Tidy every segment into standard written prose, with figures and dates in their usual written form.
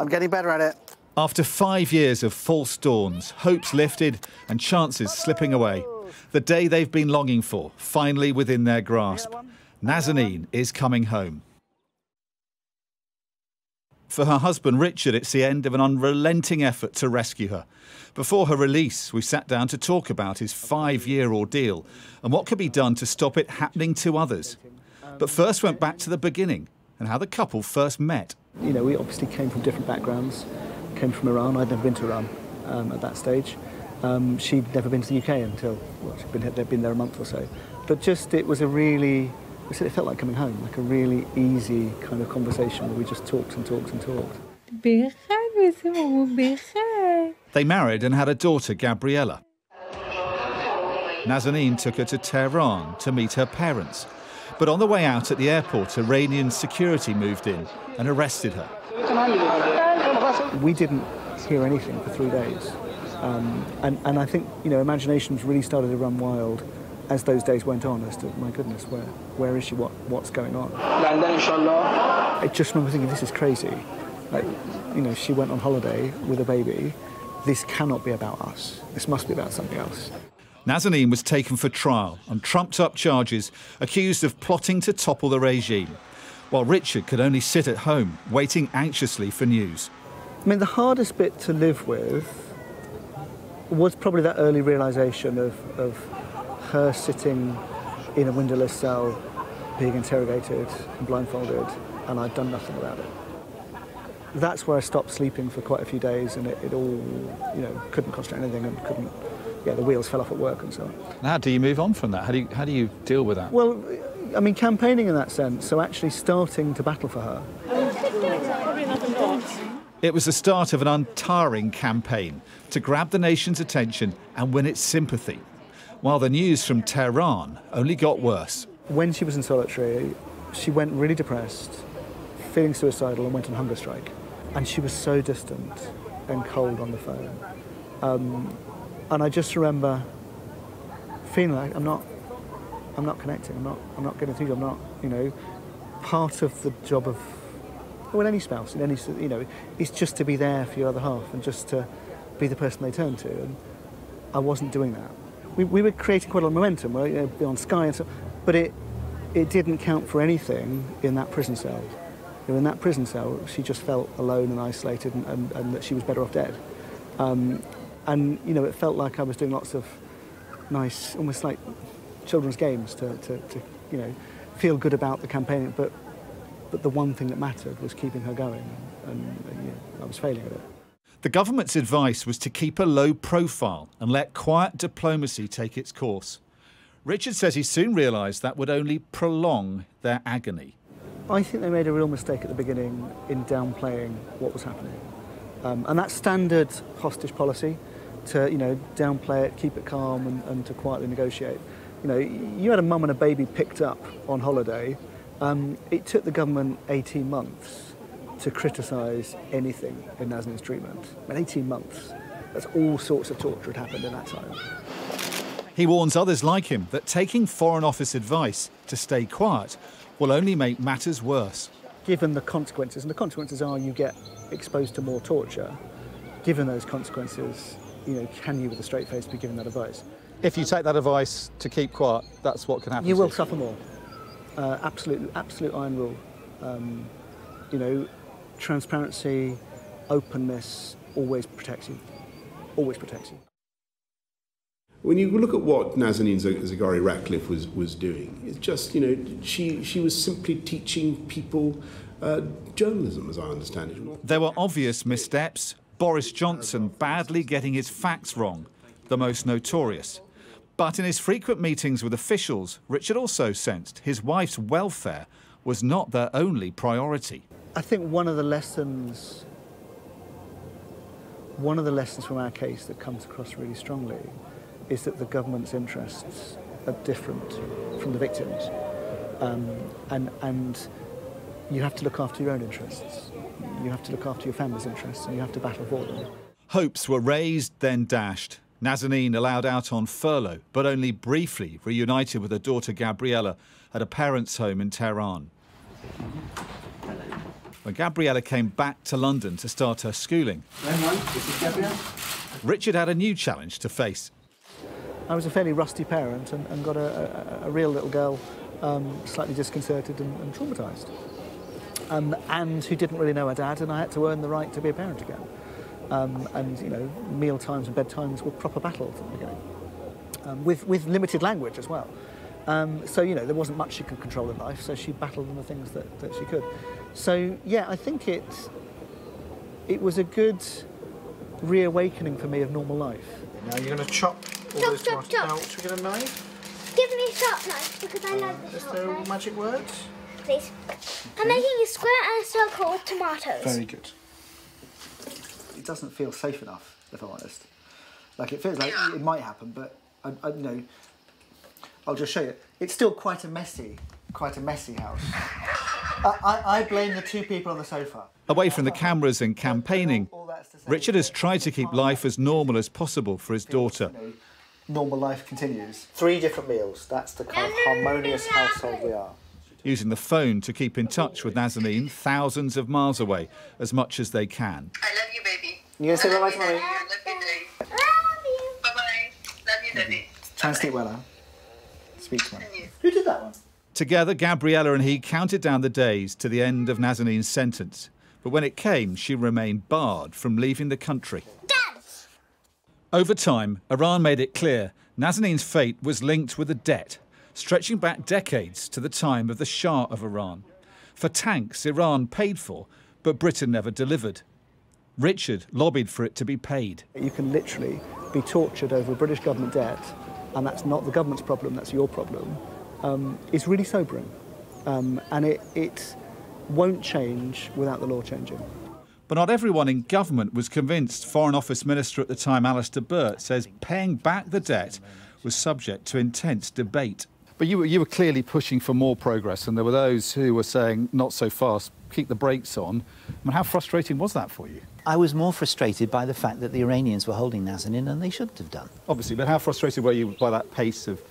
I'm getting better at it. After 5 years of false dawns, hopes lifted and chances slipping away, the day they've been longing for, finally within their grasp. Nazanin is coming home. For her husband Richard, it's the end of an unrelenting effort to rescue her. Before her release, we sat down to talk about his 5-year ordeal and what could be done to stop it happening to others. But first went back to the beginning and how the couple first met. You know, we obviously came from different backgrounds. Came from Iran. I'd never been to Iran at that stage. She'd never been to the UK until, well, they'd been there a month or so. But just, it was a really, it felt like coming home, like a really easy kind of conversation where we just talked and talked and talked. They married and had a daughter, Gabriella. Nazanin took her to Tehran to meet her parents. But on the way out at the airport, Iranian security moved in and arrested her. We didn't hear anything for 3 days. And I think, you know, imaginations really started to run wild as those days went on as to, my goodness, where is she, what's going on? I just remember thinking, this is crazy. Like, you know, she went on holiday with a baby. This cannot be about us. This must be about something else. Nazanin was taken for trial on trumped-up charges, accused of plotting to topple the regime, while Richard could only sit at home, waiting anxiously for news. I mean, the hardest bit to live with was probably that early realisation of her sitting in a windowless cell, being interrogated and blindfolded, and I'd done nothing about it. That's where I stopped sleeping for quite a few days, and it all, you know, couldn't concentrate on anything and couldn't, yeah, the wheels fell off at work and so on. And how do you move on from that? How do you deal with that? Well, I mean, campaigning in that sense, so actually starting to battle for her. It was the start of an untiring campaign to grab the nation's attention and win its sympathy, while the news from Tehran only got worse. When she was in solitary, she went really depressed, feeling suicidal, and went on hunger strike. And she was so distant and cold on the phone. And I just remember feeling like I'm not connecting, I'm not getting through, I'm not, you know, part of the job of, well, any spouse, in any, you know, is just to be there for your other half and just to be the person they turn to. And I wasn't doing that. We were creating quite a lot of momentum, right? You know, be on Sky and so, but it didn't count for anything in that prison cell. You know, in that prison cell, she just felt alone and isolated, and that she was better off dead. And you know, it felt like I was doing lots of nice, almost like children's games to you know, feel good about the campaign, but the one thing that mattered was keeping her going, and yeah, I was failing at it. The government's advice was to keep a low profile and let quiet diplomacy take its course. Richard says he soon realised that would only prolong their agony. I think they made a real mistake at the beginning in downplaying what was happening. And that standard hostage policy to, you know, downplay it, keep it calm and to quietly negotiate. You know, you had a mum and a baby picked up on holiday. It took the government 18 months to criticise anything in Nazanin's treatment. I mean, 18 months. That's all sorts of torture had happened in that time. He warns others like him that taking Foreign Office advice to stay quiet will only make matters worse. Given the consequences, and the consequences are you get exposed to more torture, given those consequences, you know, can you with a straight face be given that advice? If you take that advice to keep quiet, that's what can happen. You will suffer more. Absolute iron rule. You know, transparency, openness always protects you. Always protects you. When you look at what Nazanin Zaghari-Ratcliffe was doing, it's just, you know, she was simply teaching people journalism, as I understand it. There were obvious missteps. Boris Johnson badly getting his facts wrong, the most notorious. But in his frequent meetings with officials, Richard also sensed his wife's welfare was not their only priority. I think one of the lessons from our case that comes across really strongly is that the government's interests are different from the victims. And you have to look after your own interests. You have to look after your family's interests, and you have to battle for them. Hopes were raised, then dashed. Nazanin allowed out on furlough, but only briefly reunited with her daughter Gabriella at a parents' home in Tehran. when Gabriella came back to London to start her schooling, This is Gabrielle. Richard had a new challenge to face. I was a fairly rusty parent and got a real little girl, slightly disconcerted and traumatised, and who didn't really know her dad, and I had to earn the right to be a parent again. And, you know, meal times and bedtimes were proper battles at the beginning, with limited language as well. So, you know, there wasn't much she could control in life, so she battled on the things that she could. So, yeah, I think it was a good reawakening for me of normal life. Now you're going to chop all those tomatoes. Now, should we get a knife? Give me a sharp knife, because I love the Is sharp there knife. magic words? Please. I'm making a square and a circle with tomatoes. Very good. It doesn't feel safe enough, if I'm honest. Like, it feels like it might happen, but I you know, I'll just show you. It's still quite a messy house. I blame the two people on the sofa. Away from the cameras and campaigning, Richard has tried to keep life as normal as possible for his daughter. You know, normal life continues. 3 different meals. That's the kind of harmonious household we are. Using the phone to keep in touch with Nazanin thousands of miles away as much as they can. I love you, baby. You going to say bye-bye to Mummy? I love you, Daddy. I love you. Bye-bye. Love you, Daddy. Try and sleep well, huh? Speak to Mummy. you. Who did that one? Together, Gabriella and he counted down the days to the end of Nazanin's sentence. But when it came, she remained barred from leaving the country. Dad! Over time, Iran made it clear Nazanin's fate was linked with a debt, stretching back decades to the time of the Shah of Iran. For tanks Iran paid for, but Britain never delivered. Richard lobbied for it to be paid. You can literally be tortured over a British government debt, and that's not the government's problem, that's your problem. It's really sobering. And it won't change without the law changing. But not everyone in government was convinced. Foreign Office Minister at the time, Alistair Burt, says paying back the debt was subject to intense debate. But you were clearly pushing for more progress, and there were those who were saying, not so fast, keep the brakes on. I mean, how frustrating was that for you? I was more frustrated by the fact that the Iranians were holding Nazanin, and they shouldn't have done. Obviously, but how frustrated were you by that pace of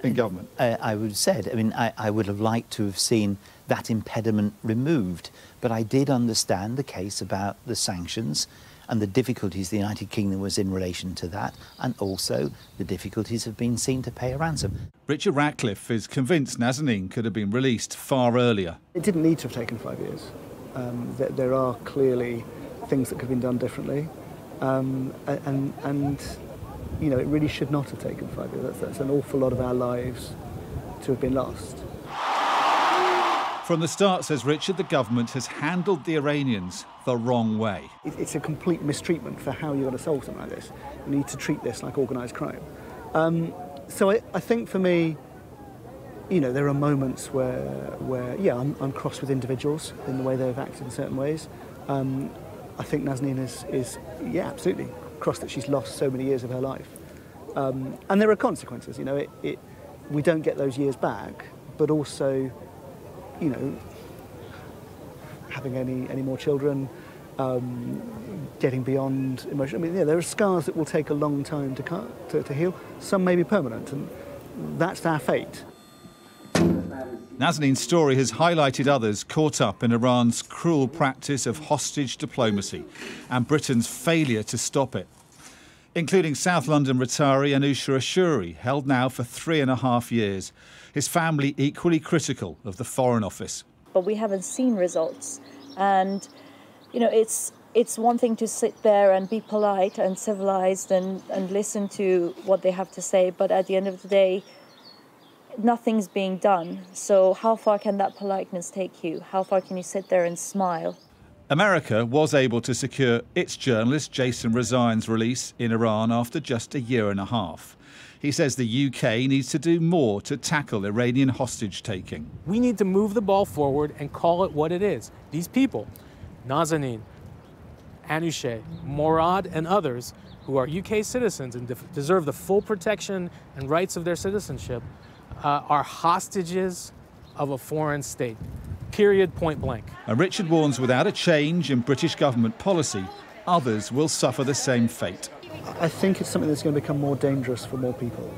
in government? I would have said, I mean, I would have liked to have seen that impediment removed, but I did understand the case about the sanctions and the difficulties the United Kingdom was in relation to that, and also the difficulties of being seen to pay a ransom. Richard Ratcliffe is convinced Nazanin could have been released far earlier. It didn't need to have taken 5 years. There are clearly things that could have been done differently. And you know, it really should not have taken 5 years. That's an awful lot of our lives to have been lost. From the start, says Richard, the government has handled the Iranians the wrong way. It's a complete mistreatment for how you're going to solve something like this. You need to treat this like organised crime. So I think for me, you know, there are moments where yeah, I'm cross with individuals in the way they've acted in certain ways. I think Nazanin is yeah, absolutely cross that she's lost so many years of her life. And there are consequences, you know, we don't get those years back, but also, you know, having any more children, getting beyond emotion. I mean, yeah, there are scars that will take a long time to heal. Some may be permanent, and that's our fate. Nazanin's story has highlighted others caught up in Iran's cruel practice of hostage diplomacy and Britain's failure to stop it, including South London retiree Anusha Ashuri, held now for 3.5 years. His family equally critical of the Foreign Office. But we haven't seen results. And, you know, it's one thing to sit there and be polite and civilized and listen to what they have to say, but at the end of the day, nothing's being done. So how far can that politeness take you? How far can you sit there and smile? America was able to secure its journalist Jason Rezine's release in Iran after just 1.5 years. He says the UK needs to do more to tackle Iranian hostage-taking. We need to move the ball forward and call it what it is. These people, Nazanin, Anusha, Morad, and others who are UK citizens and deserve the full protection and rights of their citizenship, are hostages of a foreign state. Period, point blank. And Richard warns without a change in British government policy, others will suffer the same fate. I think it's something that's going to become more dangerous for more people,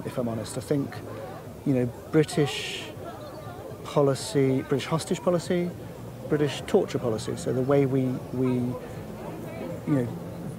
if I'm honest. I think, you know, British hostage policy, British torture policy. So the way we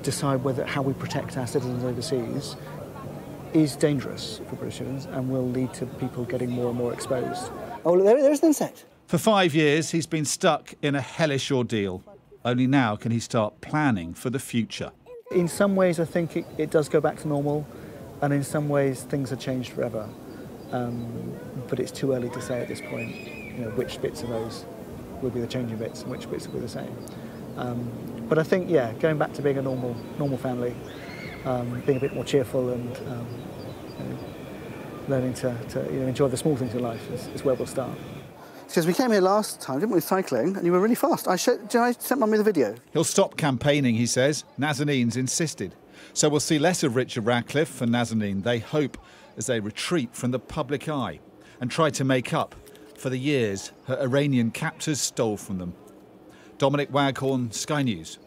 decide how we protect our citizens overseas is dangerous for British citizens and will lead to people getting more and more exposed. Oh, there's an insect. For 5 years, he's been stuck in a hellish ordeal. Only now can he start planning for the future. In some ways, I think it does go back to normal, and in some ways, things have changed forever. But it's too early to say at this point, which bits of those will be the changing bits and which bits will be the same. But I think, going back to being a normal family, being a bit more cheerful and learning to enjoy the small things in life is where we'll start. Because we came here last time, didn't we, cycling, and you were really fast. I sent Mummy the video. He'll stop campaigning, he says. Nazanin's insisted. So we'll see less of Richard Ratcliffe and Nazanin, they hope, as they retreat from the public eye and try to make up for the years her Iranian captors stole from them. Dominic, Waghorn, Sky News.